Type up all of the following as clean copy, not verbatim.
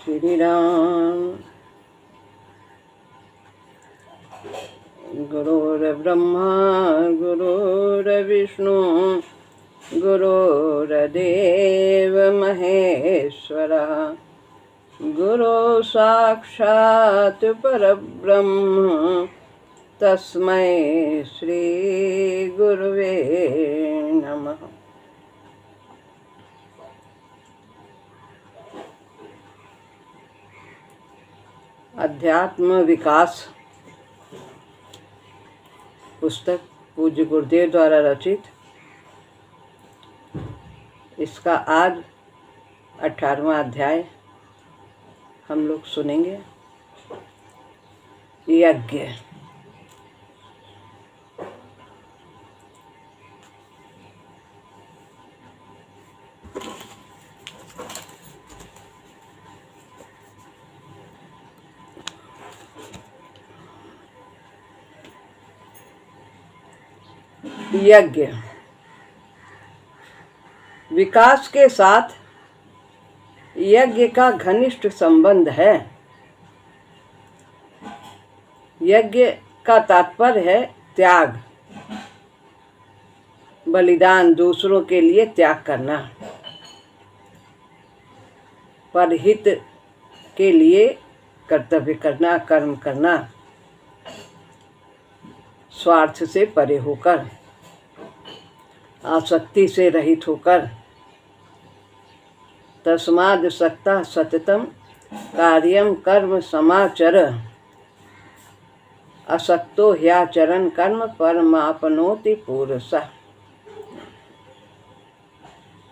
श्री राम। गुरुर्ब्रह्मा गुरुर्विष्णु गुरुर्देव महेश्वरः गुरु साक्षात् परब्रह्म तस्मै श्री गुरुवे नमः। अध्यात्म विकास पुस्तक पूज्य गुरुदेव द्वारा रचित। इसका आज 18वां अध्याय हम लोग सुनेंगे। यज्ञ। यज्ञ विकास के साथ यज्ञ का घनिष्ठ संबंध है। यज्ञ का तात्पर्य है त्याग, बलिदान, दूसरों के लिए त्याग करना, परहित के लिए कर्तव्य करना, कर्म करना, स्वार्थ से परे होकर, आसक्ति से रहित होकर। तस्माद् सक्ता सततम कार्यम कर्म समाचर असक्तो ह्याचरन् कर्म परमापनोति पुरुषः।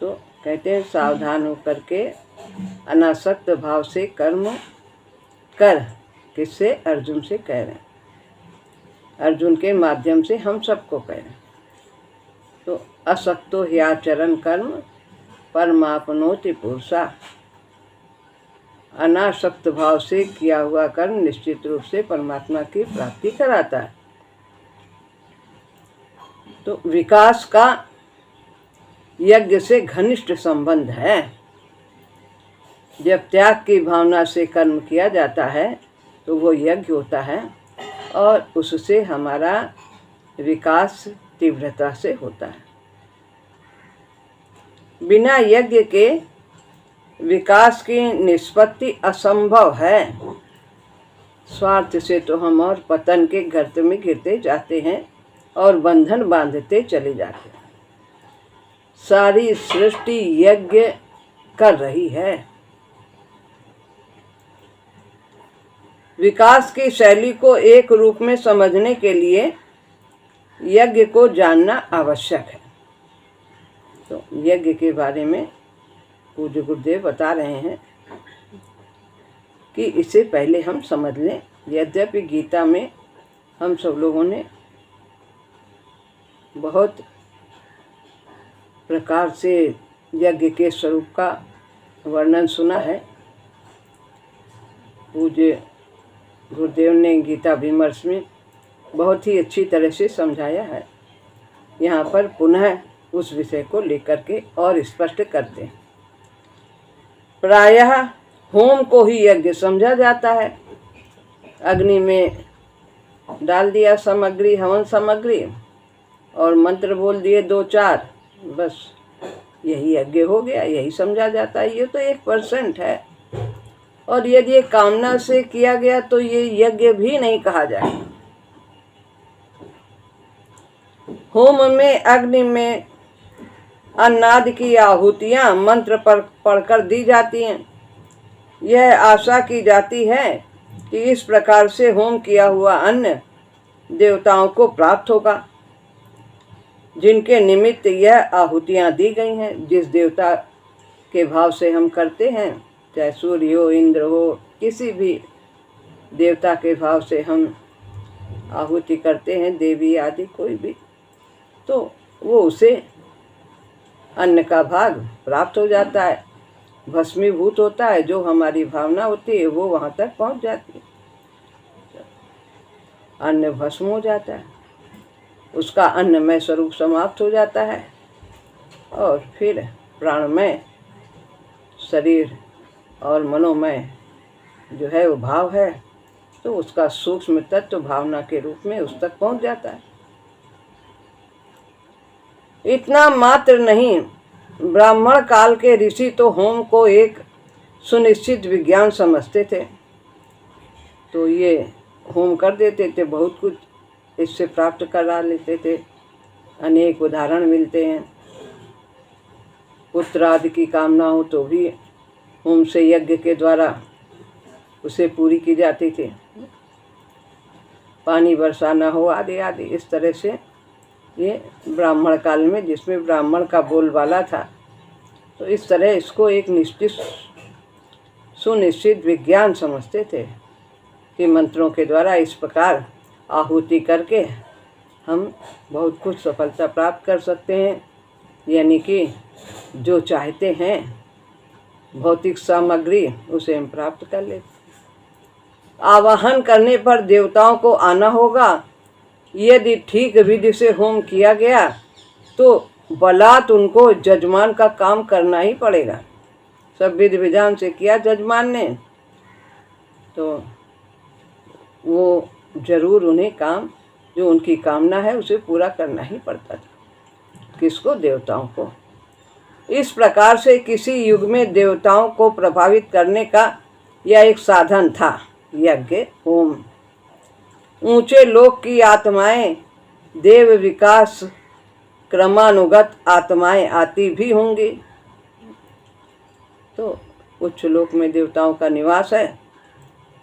तो कहते हैं सावधान होकर के अनासक्त भाव से कर्म कर। किससे? अर्जुन से कह रहे हैं, अर्जुन के माध्यम से हम सबको कह रहे हैं। तो असक्तो ह्याचरन् कर्म परमापनोति पुरुषा। अनासक्त भाव से किया हुआ कर्म निश्चित रूप से परमात्मा की प्राप्ति कराता है। तो विकास का यज्ञ से घनिष्ठ संबंध है। जब त्याग की भावना से कर्म किया जाता है तो वो यज्ञ होता है और उससे हमारा विकास तीव्रता से होता है। बिना यज्ञ के विकास की निष्पत्ति असंभव है। स्वार्थ से तो हम और पतन के गर्त में गिरते जाते हैं और बंधन बांधते चले जाते हैं। सारी सृष्टि यज्ञ कर रही है। विकास की शैली को एक रूप में समझने के लिए यज्ञ को जानना आवश्यक है। तो यज्ञ के बारे में पूज्य गुरुदेव बता रहे हैं कि इससे पहले हम समझ लें। यद्यपि गीता में हम सब लोगों ने बहुत प्रकार से यज्ञ के स्वरूप का वर्णन सुना है। पूज्य गुरुदेव ने गीता विमर्श में बहुत ही अच्छी तरह से समझाया है। यहाँ पर पुनः उस विषय को लेकर के और स्पष्ट करते हैं। प्रायः होम को ही यज्ञ समझा जाता है। अग्नि में डाल दिया सामग्री, हवन सामग्री, और मंत्र बोल दिए 2-4, बस यही यज्ञ हो गया, यही समझा जाता है। ये तो 1% है। और यदि ये कामना से किया गया तो ये यज्ञ भी नहीं कहा जाए। होम में, अग्नि में अन्नादि की आहुतियाँ मंत्र पर पढ़कर दी जाती हैं। यह आशा की जाती है कि इस प्रकार से होम किया हुआ अन्न देवताओं को प्राप्त होगा, जिनके निमित्त यह आहुतियाँ दी गई हैं। जिस देवता के भाव से हम करते हैं, चाहे सूर्य हो, इंद्र हो, किसी भी देवता के भाव से हम आहुति करते हैं, देवी आदि कोई भी, तो वो उसे अन्न का भाग प्राप्त हो जाता है, भस्मीभूत होता है। जो हमारी भावना होती है वो वहाँ तक पहुँच जाती है, अन्न भस्म हो जाता है, उसका अन्नमय स्वरूप समाप्त हो जाता है और फिर प्राणमय शरीर और मनोमय जो है वो भाव है, तो उसका सूक्ष्म तत्व भावना के रूप में उस तक पहुंच जाता है। इतना मात्र नहीं, ब्राह्मण काल के ऋषि तो होम को एक सुनिश्चित विज्ञान समझते थे, तो ये होम कर देते थे, बहुत कुछ इससे प्राप्त करा लेते थे। अनेक उदाहरण मिलते हैं। पुत्र आदि की कामना हो तो भी होम से, यज्ञ के द्वारा उसे पूरी की जाती थी। पानी बरसाना हो आदि आदि, इस तरह से ये ब्राह्मण काल में, जिसमें ब्राह्मण का बोलबाला था, तो इस तरह इसको एक निश्चित सुनिश्चित विज्ञान समझते थे कि मंत्रों के द्वारा इस प्रकार आहुति करके हम बहुत कुछ सफलता प्राप्त कर सकते हैं, यानी कि जो चाहते हैं भौतिक सामग्री उसे हम प्राप्त कर लेते। आवाहन करने पर देवताओं को आना होगा। यदि ठीक विधि से होम किया गया तो बलात् उनको जजमान का काम करना ही पड़ेगा। सब विधि विधान से किया जजमान ने, तो वो जरूर उन्हें काम, जो उनकी कामना है उसे पूरा करना ही पड़ता था। किसको? देवताओं को। इस प्रकार से किसी युग में देवताओं को प्रभावित करने का यह एक साधन था, यज्ञ होम। ऊंचे लोक की आत्माएं देव विकास क्रमानुगत आत्माएं आती भी होंगी। तो उच्च लोक में देवताओं का निवास है,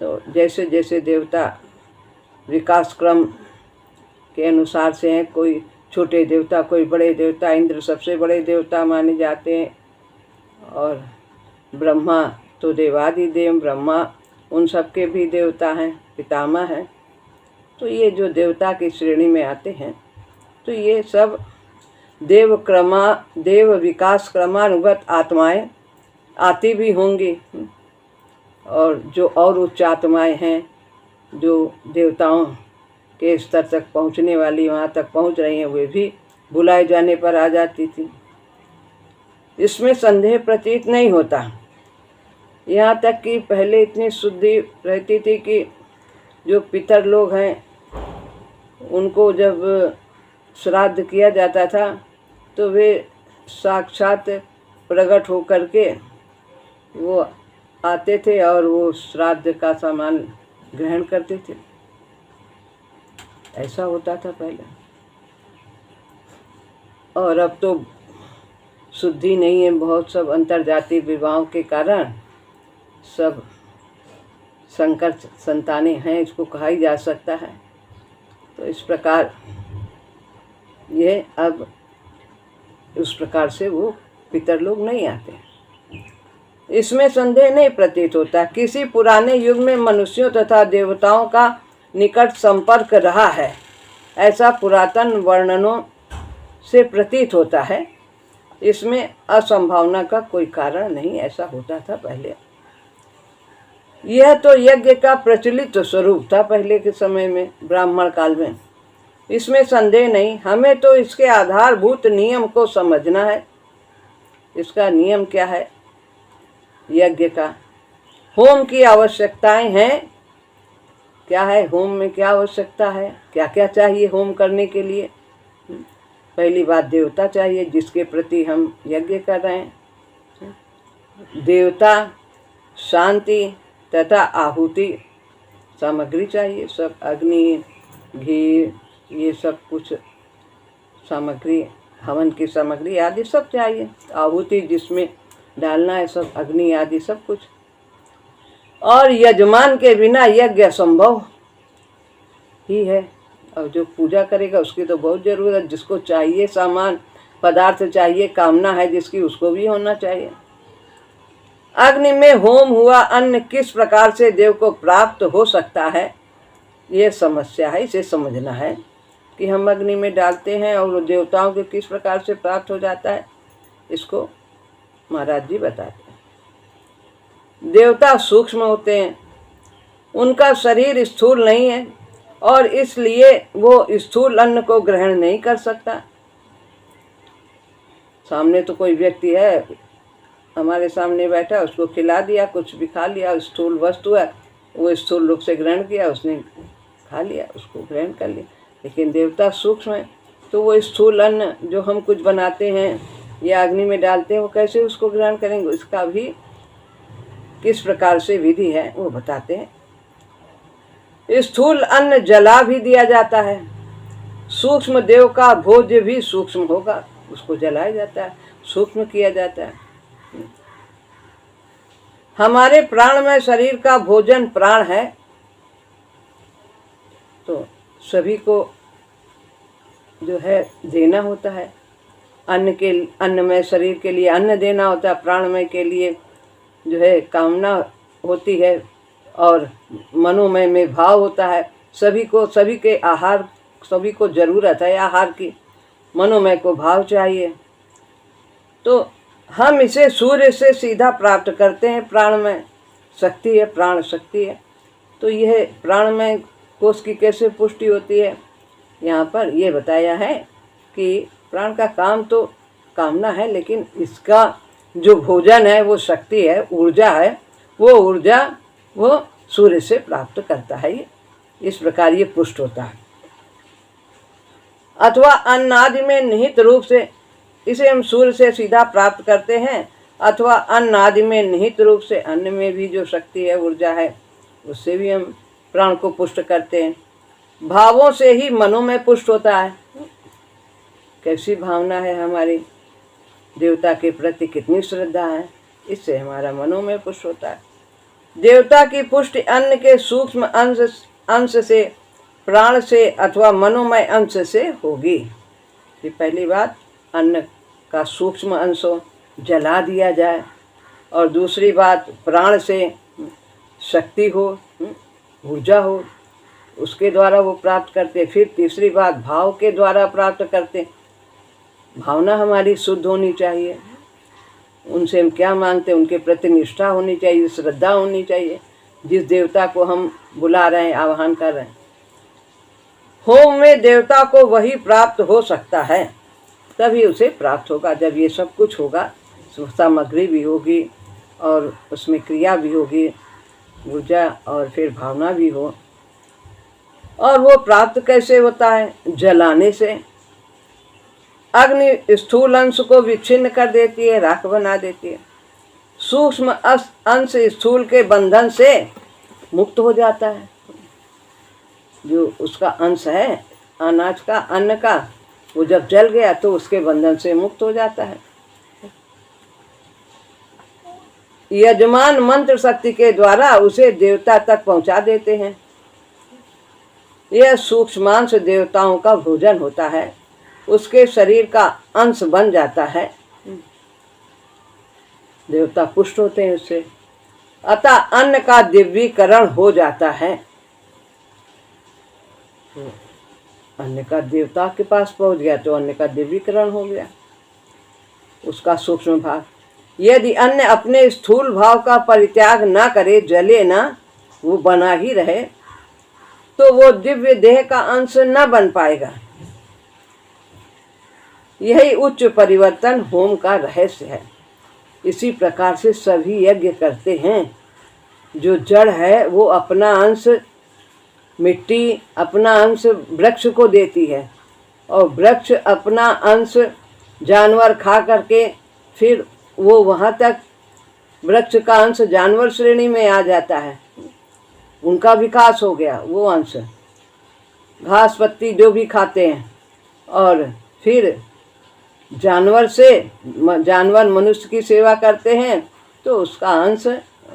तो जैसे जैसे देवता विकास क्रम के अनुसार से हैं, कोई छोटे देवता, कोई बड़े देवता, इंद्र सबसे बड़े देवता माने जाते हैं, और ब्रह्मा तो देवादिदेव ब्रह्मा उन सबके भी देवता हैं, पितामह हैं। तो ये जो देवता की श्रेणी में आते हैं, तो ये सब देव विकास क्रमानुगत आत्माएं आती भी होंगी, और जो और उच्च आत्माएं हैं जो देवताओं के स्तर तक पहुंचने वाली, वहाँ तक पहुंच रही हैं, वे भी बुलाए जाने पर आ जाती थी। इसमें संदेह प्रतीत नहीं होता। यहाँ तक कि पहले इतनी शुद्धि रहती थी कि जो पितर लोग हैं उनको जब श्राद्ध किया जाता था तो वे साक्षात प्रकट होकर के वो आते थे और वो श्राद्ध का सामान ग्रहण करते थे। ऐसा होता था पहले। और अब तो शुद्धि नहीं है, बहुत सब अंतर्जातीय विवाहों के कारण सब संकर संतानें हैं, इसको कहा ही जा सकता है। तो इस प्रकार ये अब उस प्रकार से वो पितर लोग नहीं आते। इसमें संदेह नहीं प्रतीत होता। किसी पुराने युग में मनुष्यों तथा देवताओं का निकट संपर्क रहा है, ऐसा पुरातन वर्णनों से प्रतीत होता है। इसमें असंभावना का कोई कारण नहीं, ऐसा होता था पहले। यह तो यज्ञ का प्रचलित स्वरूप था पहले के समय में, ब्राह्मण काल में। इसमें संदेह नहीं। हमें तो इसके आधारभूत नियम को समझना है। इसका नियम क्या है? यज्ञ का होम की आवश्यकताएं हैं। क्या है होम में? क्या आवश्यकता है? क्या क्या चाहिए होम करने के लिए? पहली बात, देवता चाहिए जिसके प्रति हम यज्ञ कर रहे हैं। देवता, शांति तथा आहुति सामग्री चाहिए। सब अग्नि, घी, ये सब कुछ सामग्री, हवन की सामग्री आदि सब चाहिए। आहुति जिसमें डालना है, सब अग्नि आदि सब कुछ। और यजमान के बिना यज्ञ असंभव ही है। और जो पूजा करेगा उसकी तो बहुत ज़रूरत, जिसको चाहिए सामान पदार्थ चाहिए, कामना है जिसकी, उसको भी होना चाहिए। अग्नि में होम हुआ अन्न किस प्रकार से देव को प्राप्त हो सकता है, ये समस्या है। इसे समझना है कि हम अग्नि में डालते हैं और देवताओं के किस प्रकार से प्राप्त हो जाता है, इसको महाराज जी बताते हैं। देवता सूक्ष्म होते हैं, उनका शरीर स्थूल नहीं है और इसलिए वो स्थूल अन्न को ग्रहण नहीं कर सकता। सामने तो कोई व्यक्ति है, हमारे सामने बैठा, उसको खिला दिया, कुछ भी खा लिया, स्थूल वस्तु है, वो स्थूल रूप से ग्रहण किया, उसने खा लिया, उसको ग्रहण कर लिया। लेकिन देवता सूक्ष्म है, तो वो स्थूल अन्न जो हम कुछ बनाते हैं या अग्नि में डालते हैं, वो कैसे उसको ग्रहण करेंगे, इसका भी किस प्रकार से विधि है वो बताते हैं। स्थूल अन्न जला भी दिया जाता है, सूक्ष्म देव का भोज्य भी सूक्ष्म होगा, उसको जलाया जाता है, सूक्ष्म किया जाता है। हमारे प्राणमय शरीर का भोजन प्राण है, तो सभी को जो है देना होता है। अन्नमय शरीर के लिए अन्न देना होता है, प्राणमय के लिए जो है कामना होती है, और मनोमय में भाव होता है। सभी के आहार, सभी को जरूरत है आहार की, मनोमय को भाव चाहिए। तो हम इसे सूर्य से सीधा प्राप्त करते हैं। प्राणमय शक्ति है, प्राण शक्ति है। तो यह प्राणमय कोष की कैसे पुष्टि होती है, यहाँ पर यह बताया है कि प्राण का काम तो कामना है, लेकिन इसका जो भोजन है वो शक्ति है, ऊर्जा है, वो ऊर्जा वो सूर्य से प्राप्त करता है। इस प्रकार ये पुष्ट होता है। अथवा अन्नादि में निहित रूप से, इसे हम सूर्य से सीधा प्राप्त करते हैं, अथवा अन्नादि में निहित रूप से, अन्न में भी जो शक्ति है, ऊर्जा है, उससे भी हम प्राण को पुष्ट करते हैं। भावों से ही मनों में पुष्ट होता है। कैसी भावना है हमारी देवता के प्रति, कितनी श्रद्धा है, इससे हमारा मनों में पुष्ट होता है। देवता की पुष्टि अन्न के सूक्ष्म अंश से, प्राण से अथवा मनोमय अंश से होगी। ये पहली बात, अन्न का सूक्ष्म अंश हो, जला दिया जाए, और दूसरी बात प्राण से शक्ति हो, ऊर्जा हो, उसके द्वारा वो प्राप्त करते। फिर तीसरी बात भाव के द्वारा प्राप्त करते। भावना हमारी शुद्ध होनी चाहिए, उनसे हम क्या मांगते हैं उनके प्रति निष्ठा होनी चाहिए, श्रद्धा होनी चाहिए, जिस देवता को हम बुला रहे हैं, आह्वान कर रहे हैं। होम में देवता को वही प्राप्त हो सकता है, तभी उसे प्राप्त होगा जब ये सब कुछ होगा, सामग्री भी होगी और उसमें क्रिया भी होगी, ऊर्जा और फिर भावना भी हो। और वो प्राप्त कैसे होता है? जलाने से। अग्नि स्थूल अंश को विच्छिन्न कर देती है, राख बना देती है। सूक्ष्म अंश स्थूल के बंधन से मुक्त हो जाता है। जो उसका अंश है अनाज का, अन्न का, वो जब जल गया तो उसके बंधन से मुक्त हो जाता है। यजमान मंत्र शक्ति के द्वारा उसे देवता तक पहुंचा देते हैं। यह सूक्ष्मांश देवताओं का भोजन होता है, उसके शरीर का अंश बन जाता है, देवता पुष्ट होते हैं उससे। अतः अन्न का दिव्यीकरण हो जाता है। अन्न का देवता के पास पहुंच गया तो अन्न का दिव्यीकरण हो गया, उसका सूक्ष्म भाग। यदि अन्न अपने स्थूल भाव का परित्याग ना करे, जले ना, वो बना ही रहे, तो वो दिव्य देह का अंश न बन पाएगा। यही उच्च परिवर्तन होम का रहस्य है। इसी प्रकार से सभी यज्ञ करते हैं। जो जड़ है वो अपना अंश मिट्टी, अपना अंश वृक्ष को देती है, और वृक्ष अपना अंश जानवर खा करके फिर वो वहाँ तक वृक्ष का अंश जानवर श्रेणी में आ जाता है, उनका विकास हो गया। वो अंश घास पत्ती जो भी खाते हैं, और फिर जानवर से, जानवर मनुष्य की सेवा करते हैं तो उसका अंश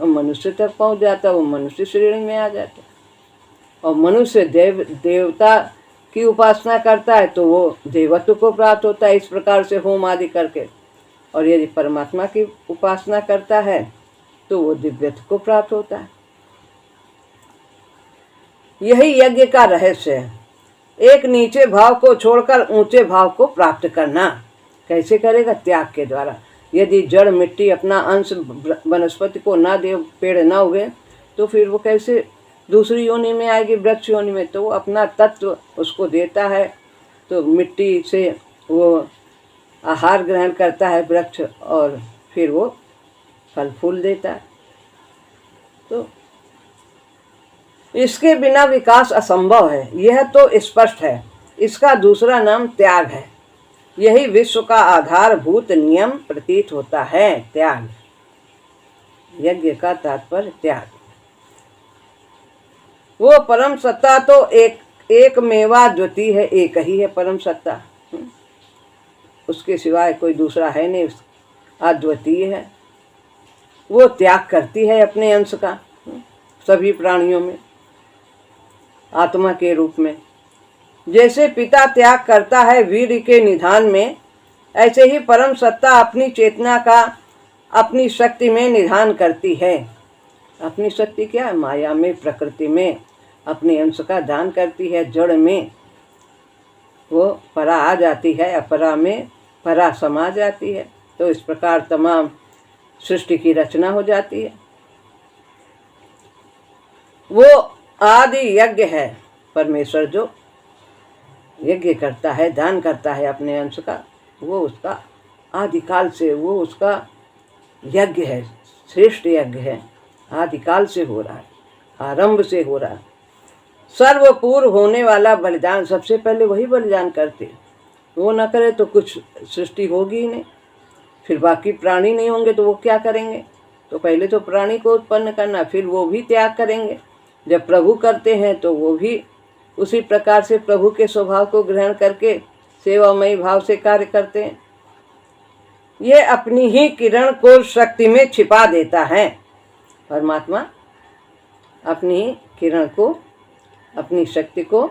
मनुष्य तक पहुंच जाता है, वो मनुष्य श्रेणी में आ जाता है। और मनुष्य देवता की उपासना करता है तो वो देवत्व को प्राप्त होता है, इस प्रकार से होम आदि करके। और यदि परमात्मा की उपासना करता है तो वो दिव्यत्व को प्राप्त होता है। यही यज्ञ का रहस्य है, एक नीचे भाव को छोड़कर ऊंचे भाव को प्राप्त करना। कैसे करेगा? त्याग के द्वारा। यदि जड़ मिट्टी अपना अंश वनस्पति को ना दे, पेड़ ना उगे, तो फिर वो कैसे दूसरी योनि में आएगी, वृक्ष योनि में? तो वो अपना तत्व उसको देता है, तो मिट्टी से वो आहार ग्रहण करता है वृक्ष, और फिर वो फल फूल देता है। तो इसके बिना विकास असंभव है, यह तो स्पष्ट है। इसका दूसरा नाम त्याग है। यही विश्व का आधारभूत नियम प्रतीत होता है, त्याग। यज्ञ का तात्पर्य त्याग। वो परम सत्ता तो एक मेवा द्वितीय है, एक ही है परम सत्ता, उसके सिवाय कोई दूसरा है नहीं, अद्वितीय है। वो त्याग करती है अपने अंश का सभी प्राणियों में, आत्मा के रूप में। जैसे पिता त्याग करता है वीर्य के निधान में, ऐसे ही परम सत्ता अपनी चेतना का अपनी शक्ति में निधान करती है। अपनी शक्ति क्या है? माया में, प्रकृति में अपने अंश का दान करती है। जड़ में वो परा आ जाती है, अपरा में परा समा जाती है। तो इस प्रकार तमाम सृष्टि की रचना हो जाती है। वो आदि यज्ञ है परमेश्वर, जो यज्ञ करता है, दान करता है अपने अंश का, वो उसका आदिकाल से, वो उसका यज्ञ है, श्रेष्ठ यज्ञ है, आदिकाल से हो रहा है, आरंभ से हो रहा है। सर्वपूर्व होने वाला बलिदान, सबसे पहले वही बलिदान करते। वो ना करे तो कुछ सृष्टि होगी ही नहीं, फिर बाकी प्राणी नहीं होंगे तो वो क्या करेंगे? तो पहले तो प्राणी को उत्पन्न करना, फिर वो भी त्याग करेंगे। जब प्रभु करते हैं तो वो भी उसी प्रकार से प्रभु के स्वभाव को ग्रहण करके सेवामयी भाव से कार्य करते हैं। ये अपनी ही किरण को शक्ति में छिपा देता है। परमात्मा अपनी किरण को, अपनी शक्ति को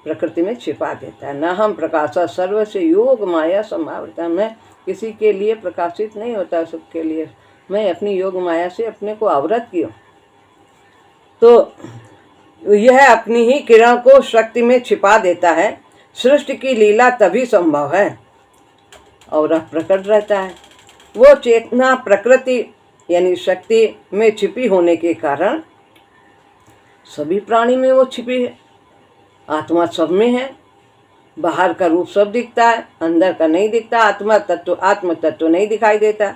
प्रकृति में छिपा देता है। न हम प्रकाशा सर्व से योग माया समावृता। मैं किसी के लिए प्रकाशित नहीं होता, सबके लिए मैं अपनी योग माया से अपने को आवृत किया। तो यह अपनी ही किरण को शक्ति में छिपा देता है। सृष्टि की लीला तभी संभव है और प्रकट रहता है। वो चेतना प्रकृति यानी शक्ति में छिपी होने के कारण सभी प्राणी में वो छिपी है। आत्मा सब में है, बाहर का रूप सब दिखता है, अंदर का नहीं दिखता। आत्म तत्व नहीं दिखाई देता।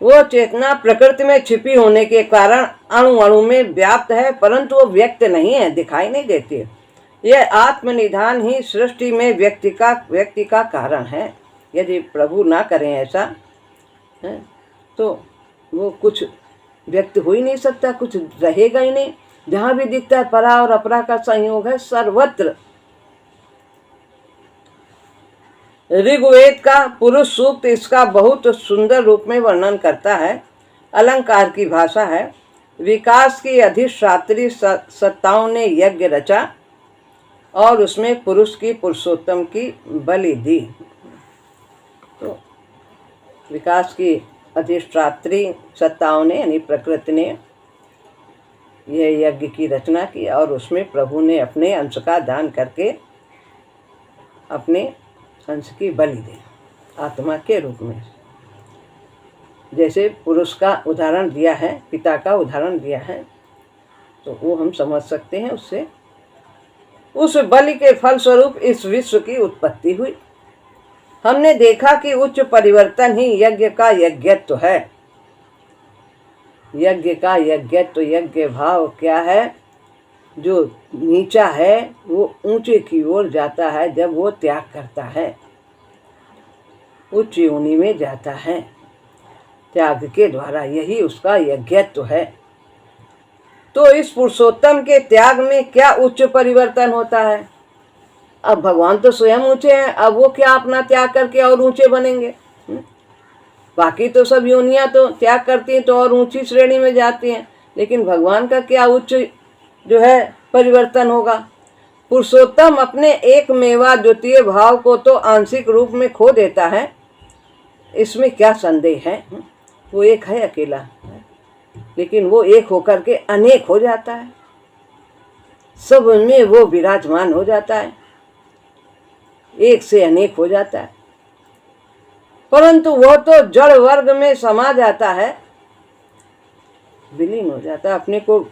वो चेतना प्रकृति में छिपी होने के कारण अणु अणु में व्याप्त है, परंतु वो व्यक्त नहीं है, दिखाई नहीं देती। यह आत्मनिधान ही सृष्टि में व्यक्ति का कारण है। यदि प्रभु ना करें ऐसा तो वो कुछ व्यक्त हो ही नहीं सकता, कुछ रहेगा ही नहीं। जहाँ भी दिखता है परा और अपरा का संयोग है सर्वत्र। ऋग्वेद का पुरुष सूक्त इसका बहुत सुंदर रूप में वर्णन करता है। अलंकार की भाषा है। विकास की अधिष्ठात्री सत्ताओं ने यज्ञ रचा और उसमें पुरुष की पुरुषोत्तम की बलि दी। तो विकास की अधिष्ठात्री सत्ताओं ने यानी प्रकृति ने यह यज्ञ की रचना की और उसमें प्रभु ने अपने अंश का दान करके अपने अंश की बलि दी आत्मा के रूप में। जैसे पुरुष का उदाहरण दिया है, पिता का उदाहरण दिया है, तो वो हम समझ सकते हैं। उससे उस बलि के फलस्वरूप इस विश्व की उत्पत्ति हुई। हमने देखा कि उच्च परिवर्तन ही यज्ञ का यज्ञत्व है। यज्ञ का यज्ञत्व, यज्ञ भाव क्या है? जो नीचा है वो ऊंचे की ओर जाता है जब वो त्याग करता है, उच्च योनि में जाता है त्याग के द्वारा। यही उसका यज्ञत्व है। तो इस पुरुषोत्तम के त्याग में क्या उच्च परिवर्तन होता है? अब भगवान तो स्वयं ऊंचे हैं, अब वो क्या अपना त्याग करके और ऊंचे बनेंगे? बाकी तो सब योनियां तो त्याग करती हैं तो और ऊंची श्रेणी में जाती हैं, लेकिन भगवान का क्या उच्च जो है परिवर्तन होगा? पुरुषोत्तम अपने एक मेवा द्वितीय भाव को तो आंशिक रूप में खो देता है, इसमें क्या संदेह है? वो एक है अकेला, लेकिन वो एक होकर के अनेक हो जाता है, सब में वो विराजमान हो जाता है, एक से अनेक हो जाता है। परंतु वह तो जड़ वर्ग में समा जाता है, विलीन हो जाता है, अपने को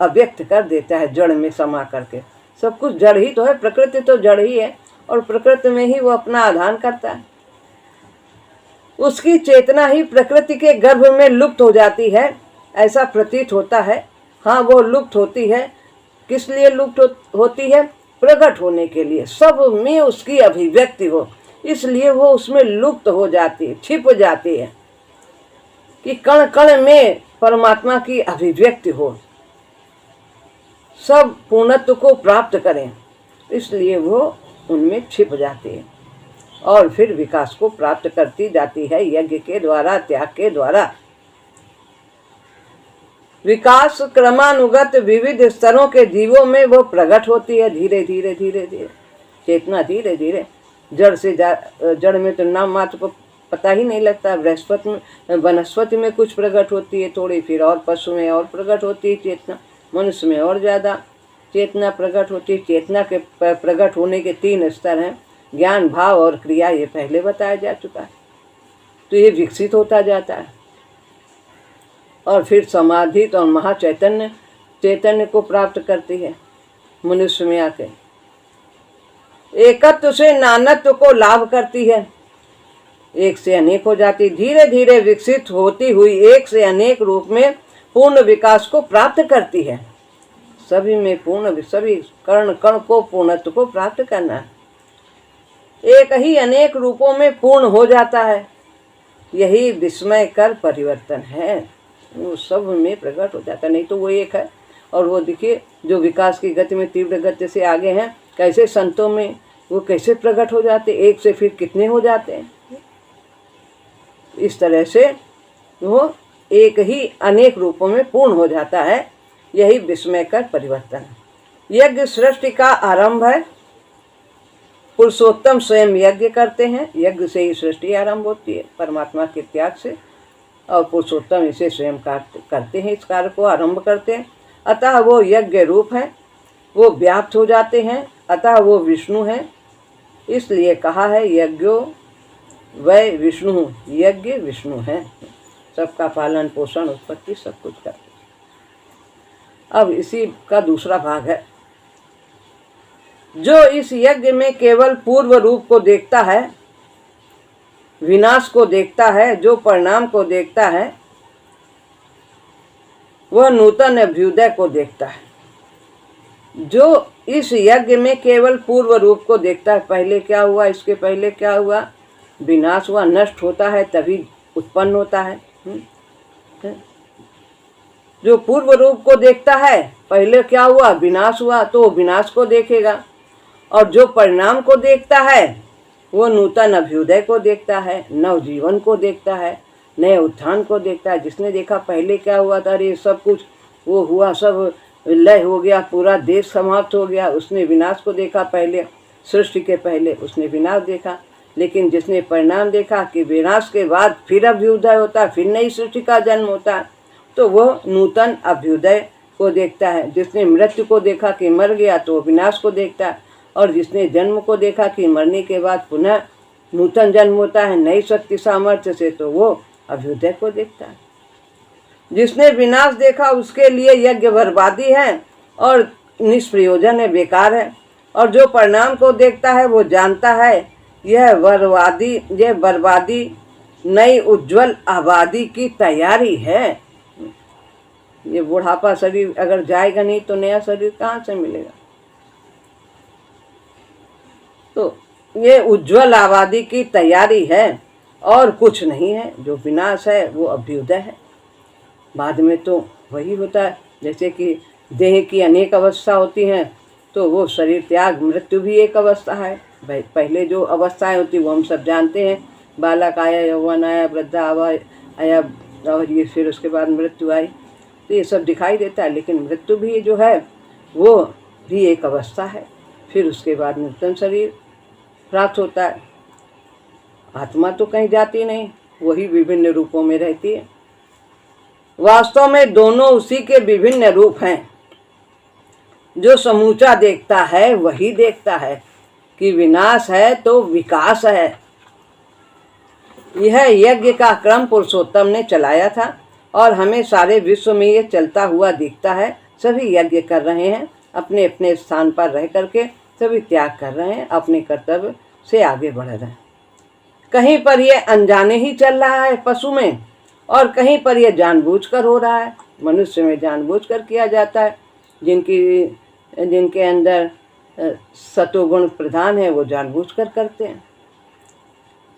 अव्यक्त कर देता है जड़ में समा करके। सब कुछ जड़ ही तो है, प्रकृति तो जड़ ही है और प्रकृति में ही वो अपना आधान करता है। उसकी चेतना ही प्रकृति के गर्भ में लुप्त हो जाती है, ऐसा प्रतीत होता है। हाँ, वो लुप्त होती है। किस लिए लुप्त होती है? प्रकट होने के लिए, सब में उसकी अभिव्यक्ति हो, इसलिए वो उसमें लुप्त हो जाती है, छिप जाती है, कि कण कण में परमात्मा की अभिव्यक्ति हो, सब पूर्णत्व को प्राप्त करें, इसलिए वो उनमें छिप जाती है और फिर विकास को प्राप्त करती जाती है यज्ञ के द्वारा, त्याग के द्वारा। विकास क्रमानुगत विविध स्तरों के जीवों में वो प्रकट होती है, धीरे धीरे धीरे धीरे। चेतना धीरे धीरे जड़ से जड़ में तो नाम मात्र को पता ही नहीं लगता। बृहस्पति में, वनस्पति में कुछ प्रकट होती है थोड़ी, फिर और पशु में और प्रकट होती है चेतना, मनुष्य में और ज़्यादा चेतना प्रकट होती है। चेतना के प्रकट होने के 3 स्तर हैं, ज्ञान, भाव और क्रिया, ये पहले बताया जा चुका है। तो ये विकसित होता जाता है और फिर समाधि और महाचैतन्य चैतन्य को प्राप्त करती है मनुष्य में आके। एकत्व से नानत्व को लाभ करती है, एक से अनेक हो जाती, धीरे धीरे विकसित होती हुई एक से अनेक रूप में पूर्ण विकास को प्राप्त करती है। सभी में पूर्ण, सभी कण कण को पूर्णत्व को प्राप्त करना है। एक ही अनेक रूपों में पूर्ण हो जाता है, यही विस्मयकर परिवर्तन है। वो सब में प्रकट हो जाता है, नहीं तो वो एक है। और वो देखिए जो विकास की गति में तीव्र गति से आगे हैं, कैसे संतों में वो कैसे प्रकट हो जाते, एक से फिर कितने हो जाते हैं। इस तरह से वो एक ही अनेक रूपों में पूर्ण हो जाता है, यही विस्मयकर परिवर्तन है। यज्ञ सृष्टि का आरंभ है। पुरुषोत्तम स्वयं यज्ञ करते हैं, यज्ञ से ही सृष्टि आरंभ होती है, परमात्मा के त्याग से, और पुरुषोत्तम इसे स्वयं करते हैं, इस कार्य को आरंभ करते हैं। अतः वो यज्ञ रूप है, वो व्याप्त हो जाते हैं, अतः वो विष्णु है। इसलिए कहा है यज्ञो वै विष्णु, यज्ञ विष्णु है, सबका पालन पोषण उत्पत्ति सब कुछ करते। अब इसी का दूसरा भाग है। जो इस यज्ञ में केवल पूर्व रूप को देखता है, विनाश को देखता है, जो परिणाम को देखता है, वह नूतन अभ्युदय को देखता है। जो इस यज्ञ में केवल पूर्व रूप को देखता है, पहले क्या हुआ, इसके पहले क्या हुआ, विनाश हुआ, नष्ट होता है तभी उत्पन्न होता है। जो पूर्व रूप को देखता है, पहले क्या हुआ, विनाश हुआ, तो विनाश को देखेगा। और जो परिणाम को देखता है, वो नूतन अभ्युदय को देखता है, नवजीवन को देखता है, नए उत्थान को देखता है। जिसने देखा पहले क्या हुआ था, अरे सब कुछ वो हुआ, सब लय हो गया, पूरा देश समाप्त हो गया, उसने विनाश को देखा। पहले सृष्टि के पहले उसने विनाश देखा। लेकिन जिसने परिणाम देखा कि विनाश के बाद फिर अभ्युदय होता है, फिर नई सृष्टि का जन्म होता है, तो वो नूतन अभ्युदय को देखता है। जिसने मृत्यु को देखा कि मर गया, तो विनाश को देखता है। और जिसने जन्म को देखा कि मरने के बाद पुनः नूतन जन्म होता है नई शक्ति सामर्थ्य से, तो वो अभ्युदय को देखता है। जिसने विनाश देखा उसके लिए यज्ञ बर्बादी है और निष्प्रयोजन है, बेकार है। और जो परिणाम को देखता है वो जानता है यह बर्बादी नई उज्जवल आबादी की तैयारी है। ये बुढ़ापा शरीर अगर जाएगा नहीं तो नया शरीर कहाँ से मिलेगा। तो ये उज्जवल आबादी की तैयारी है और कुछ नहीं है। जो विनाश है वो अभ्युदय है। बाद में तो वही होता है, जैसे कि देह की अनेक अवस्था होती हैं, तो वो शरीर त्याग, मृत्यु भी एक अवस्था है। पहले जो अवस्थाएं होती वो हम सब जानते हैं, बालक आया, यौवन आया, वृद्धा आया, और ये फिर उसके बाद मृत्यु आई, तो ये सब दिखाई देता है। लेकिन मृत्यु भी जो है वो भी एक अवस्था है। फिर उसके बाद नूतन शरीर प्राप्त होता है। आत्मा तो कहीं जाती नहीं, वही विभिन्न रूपों में रहती है। वास्तव में दोनों उसी के विभिन्न रूप हैं। जो समूचा देखता है वही देखता है कि विनाश है तो विकास है। यह यज्ञ का क्रम पुरुषोत्तम ने चलाया था और हमें सारे विश्व में ये चलता हुआ दिखता है। सभी यज्ञ कर रहे हैं, अपने अपने स्थान पर रह करके सभी त्याग कर रहे हैं, अपने कर्तव्य से आगे बढ़ रहे हैं। कहीं पर यह अनजाने ही चल रहा है पशु में, और कहीं पर यह जानबूझकर हो रहा है। मनुष्य में जानबूझकर किया जाता है, जिनके अंदर सतोगुण प्रधान है वो जानबूझकर करते हैं।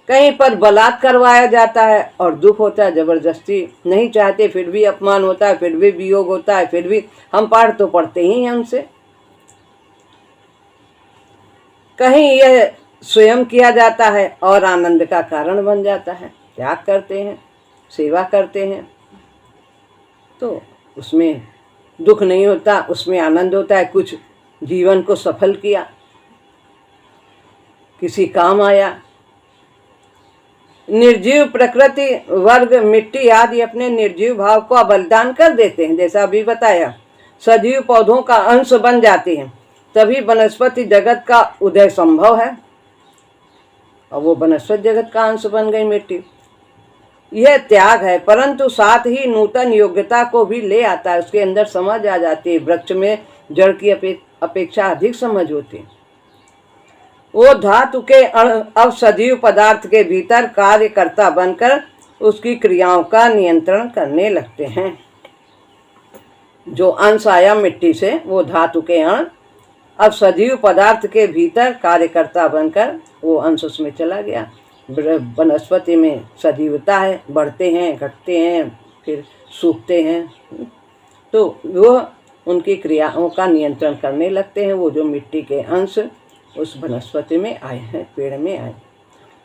कहीं पर बलात् करवाया जाता है और दुख होता है, जबरदस्ती नहीं चाहते फिर भी अपमान होता है, फिर भी वियोग होता है, फिर भी हम पाठ तो पढ़ते ही हैं उनसे। कहीं यह स्वयं किया जाता है और आनंद का कारण बन जाता है, त्याग करते हैं, सेवा करते हैं, तो उसमें दुख नहीं होता, उसमें आनंद होता है। कुछ जीवन को सफल किया, किसी काम आया। निर्जीव प्रकृति, वर्ग, मिट्टी आदि अपने निर्जीव भाव को बलिदान कर देते हैं, जैसा अभी बताया। सजीव पौधों का अंश बन जाते हैं, तभी वनस्पति जगत का उदय संभव है, और वो वनस्पति जगत का अंश बन गई मिट्टी। यह त्याग है, परंतु साथ ही नूतन योग्यता को भी ले आता है। उसके अंदर समझ आ जाती है। वृक्ष में जड़ की अपेक्षा अधिक समझ होती है। वो धातु के अब सजीव पदार्थ के भीतर कार्यकर्ता बनकर उसकी क्रियाओं का नियंत्रण करने लगते हैं। जो अंश आया मिट्टी से, वो धातु के अण अब सजीव पदार्थ के भीतर कार्यकर्ता बनकर वो अंश उसमें चला गया। वनस्पति में सजीवता है, बढ़ते हैं, घटते हैं, फिर सूखते हैं, तो वो उनकी क्रियाओं का नियंत्रण करने लगते हैं। वो जो मिट्टी के अंश उस वनस्पति में आए हैं, पेड़ में आए।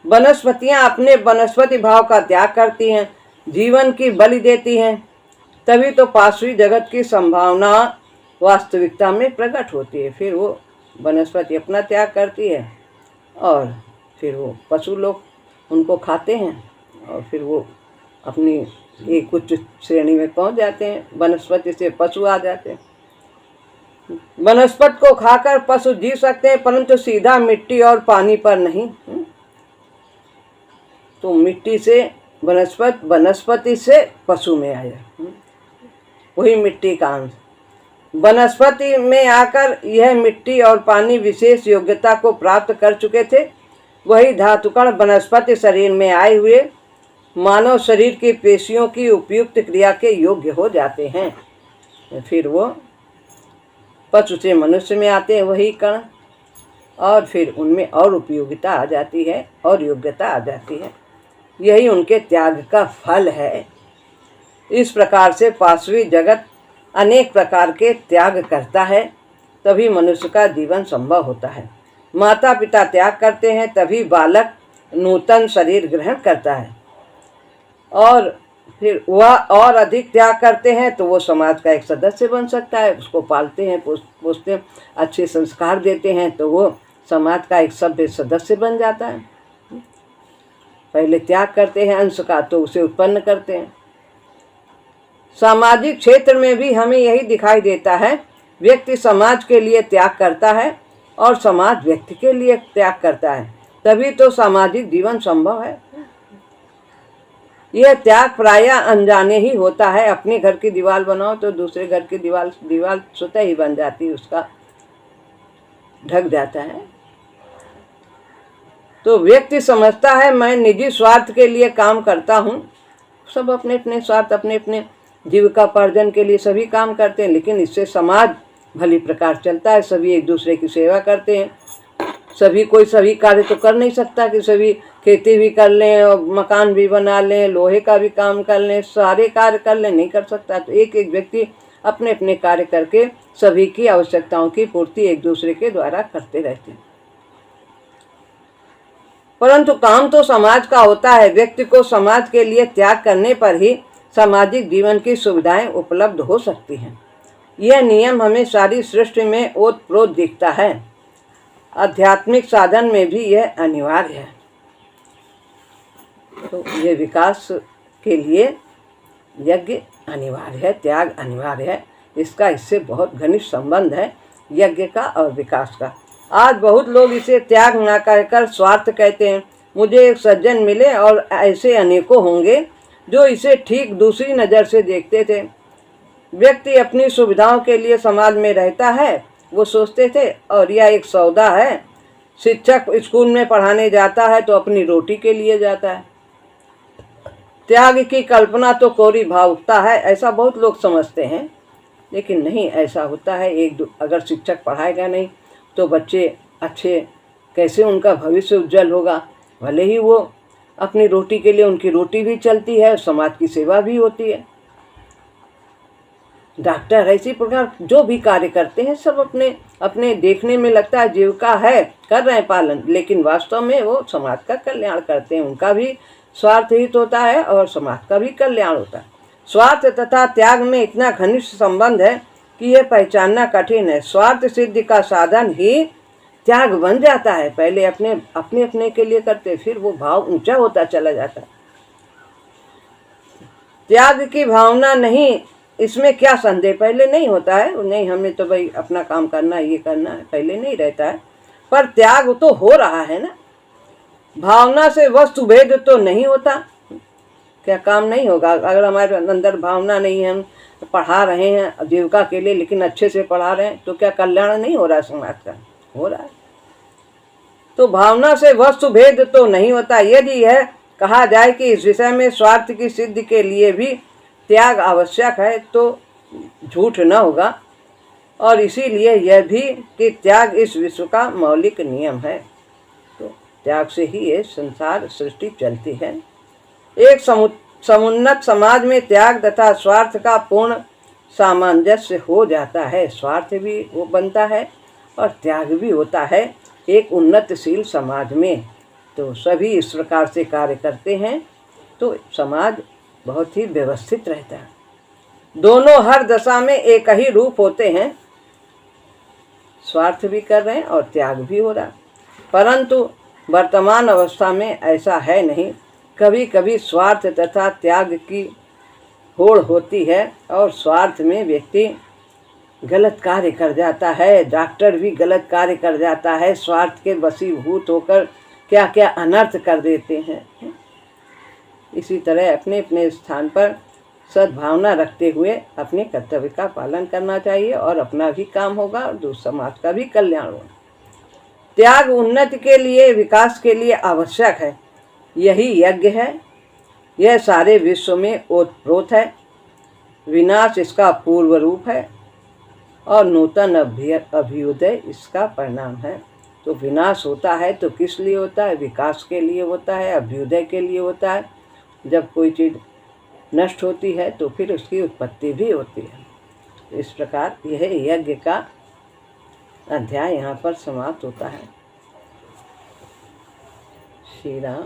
वनस्पतियाँ अपने वनस्पति भाव का त्याग करती हैं, जीवन की बलि देती हैं, तभी तो पार्श्वी जगत की संभावना वास्तविकता में प्रकट होती है। फिर वो वनस्पति अपना त्याग करती है और फिर वो पशु लोग उनको खाते हैं, और फिर वो अपनी एक उच्च श्रेणी में पहुंच जाते हैं। वनस्पति से पशु आ जाते हैं। वनस्पति को खाकर पशु जी सकते हैं, परंतु सीधा मिट्टी और पानी पर नहीं। तो मिट्टी से वनस्पति, वनस्पति से पशु में आया, वही मिट्टी का अंश। वनस्पति में आकर यह मिट्टी और पानी विशेष योग्यता को प्राप्त कर चुके थे। वही धातुकण वनस्पति शरीर में आए हुए मानव शरीर की पेशियों की उपयुक्त क्रिया के योग्य हो जाते हैं। फिर वो पशु से मनुष्य में आते हैं वही कण, और फिर उनमें और उपयोगिता आ जाती है और योग्यता आ जाती है। यही उनके त्याग का फल है। इस प्रकार से पार्श्वी जगत अनेक प्रकार के त्याग करता है, तभी मनुष्य का जीवन संभव होता है। माता पिता त्याग करते हैं, तभी बालक नूतन शरीर ग्रहण करता है, और फिर वह और अधिक त्याग करते हैं तो वो समाज का एक सदस्य बन सकता है। उसको पालते हैं, पोसते हैं, अच्छे संस्कार देते हैं, तो वो समाज का एक सभ्य सदस्य बन जाता है। पहले त्याग करते हैं अंश का, तो उसे उत्पन्न करते हैं। सामाजिक क्षेत्र में भी हमें यही दिखाई देता है। व्यक्ति समाज के लिए त्याग करता है और समाज व्यक्ति के लिए त्याग करता है, तभी तो सामाजिक जीवन संभव है। यह त्याग प्रायः अनजाने ही होता है। अपने घर की दीवार बनाओ तो दूसरे घर की दीवार स्वतः ही बन जाती है, उसका ढक जाता है। तो व्यक्ति समझता है मैं निजी स्वार्थ के लिए काम करता हूँ। सब अपने अपने स्वार्थ, अपने अपने जीविकापार्जन के लिए सभी काम करते हैं, लेकिन इससे समाज भली प्रकार चलता है। सभी एक दूसरे की सेवा करते हैं। सभी कोई सभी कार्य तो कर नहीं सकता कि सभी खेती भी कर लें और मकान भी बना लें, लोहे का भी काम कर लें, सारे कार्य कर लें, नहीं कर सकता। तो एक एक व्यक्ति अपने अपने कार्य करके सभी की आवश्यकताओं की पूर्ति एक दूसरे के द्वारा करते रहते हैं। परंतु काम तो समाज का होता है। व्यक्ति को समाज के लिए त्याग करने पर ही सामाजिक जीवन की सुविधाएं उपलब्ध हो सकती हैं। यह नियम हमें सारी सृष्टि में ओतप्रोत दिखता है। आध्यात्मिक साधन में भी यह अनिवार्य है। तो ये विकास के लिए यज्ञ अनिवार्य है, त्याग अनिवार्य है। इसका इससे बहुत घनिष्ठ संबंध है, यज्ञ का और विकास का। आज बहुत लोग इसे त्याग न कहकर स्वार्थ कहते हैं। मुझे एक सज्जन मिले और ऐसे अनेकों होंगे जो इसे ठीक दूसरी नज़र से देखते थे। व्यक्ति अपनी सुविधाओं के लिए समाज में रहता है, वो सोचते थे, और यह एक सौदा है। शिक्षक स्कूल में पढ़ाने जाता है तो अपनी रोटी के लिए जाता है। त्याग की कल्पना तो कोरी भावुकता है, ऐसा बहुत लोग समझते हैं, लेकिन नहीं ऐसा होता है। अगर शिक्षक पढ़ाएगा नहीं तो बच्चे अच्छे कैसे, उनका भविष्य उज्जवल होगा। भले ही वो अपनी रोटी के लिए, उनकी रोटी भी चलती है, समाज की सेवा भी होती है। डॉक्टर इसी प्रकार जो भी कार्य करते हैं सब अपने अपने देखने में लगता है जीविका है, कर रहे हैं पालन, लेकिन वास्तव में वो समाज का कल्याण करते हैं। उनका भी स्वार्थ हित होता है और समाज का भी कल्याण होता है। स्वार्थ तथा त्याग में इतना घनिष्ठ संबंध है कि यह पहचानना कठिन है। स्वार्थ सिद्धि का साधन ही त्याग बन जाता है। पहले अपने अपने अपने के लिए करते, फिर वो भाव ऊंचा होता चला जाता है। त्याग की भावना नहीं, इसमें क्या संदेह पहले नहीं होता है। नहीं, हमें तो भाई अपना काम करना है, ये करना है, पहले नहीं रहता है। पर त्याग तो हो रहा है ना। भावना से वस्तु भेद तो नहीं होता, क्या काम नहीं होगा। अगर हमारे अंदर भावना नहीं है, हम पढ़ा रहे हैं जीविका के लिए, लेकिन अच्छे से पढ़ा रहे हैं, तो क्या कल्याण नहीं हो रहा है समाज का? हो रहा है। तो भावना से वस्तु भेद तो नहीं होता। यदि यह कहा जाए कि इस विषय में स्वार्थ की सिद्धि के लिए भी त्याग आवश्यक है तो झूठ न होगा। और इसीलिए यह भी कि त्याग इस विश्व का मौलिक नियम है। तो त्याग से ही ये संसार सृष्टि चलती है। एक समुन्नत समाज में त्याग तथा स्वार्थ का पूर्ण सामंजस्य हो जाता है। स्वार्थ भी वो बनता है और त्याग भी होता है एक उन्नतशील समाज में। तो सभी इस प्रकार से कार्य करते हैं तो समाज बहुत ही व्यवस्थित रहता है। दोनों हर दशा में एक ही रूप होते हैं, स्वार्थ भी कर रहे हैं और त्याग भी हो रहा है। परंतु वर्तमान अवस्था में ऐसा है नहीं। कभी कभी स्वार्थ तथा त्याग की होड़ होती है और स्वार्थ में व्यक्ति गलत कार्य कर जाता है। डॉक्टर भी गलत कार्य कर जाता है, स्वार्थ के वशीभूत होकर क्या क्या अनर्थ कर देते हैं। इसी तरह अपने अपने स्थान पर सद्भावना रखते हुए अपने कर्तव्य का पालन करना चाहिए और अपना भी काम होगा और समाज का भी कल्याण होगा। त्याग उन्नति के लिए, विकास के लिए आवश्यक है। यही यज्ञ है। यह सारे विश्व में ओतप्रोत है। विनाश इसका पूर्व रूप है और नूतन अभ्युदय इसका परिणाम है। तो विनाश होता है तो किस लिए होता है? विकास के लिए होता है, अभ्युदय के लिए होता है। जब कोई चीज़ नष्ट होती है तो फिर उसकी उत्पत्ति भी होती है। इस प्रकार यह यज्ञ का अध्याय यहाँ पर समाप्त होता है। श्री राम।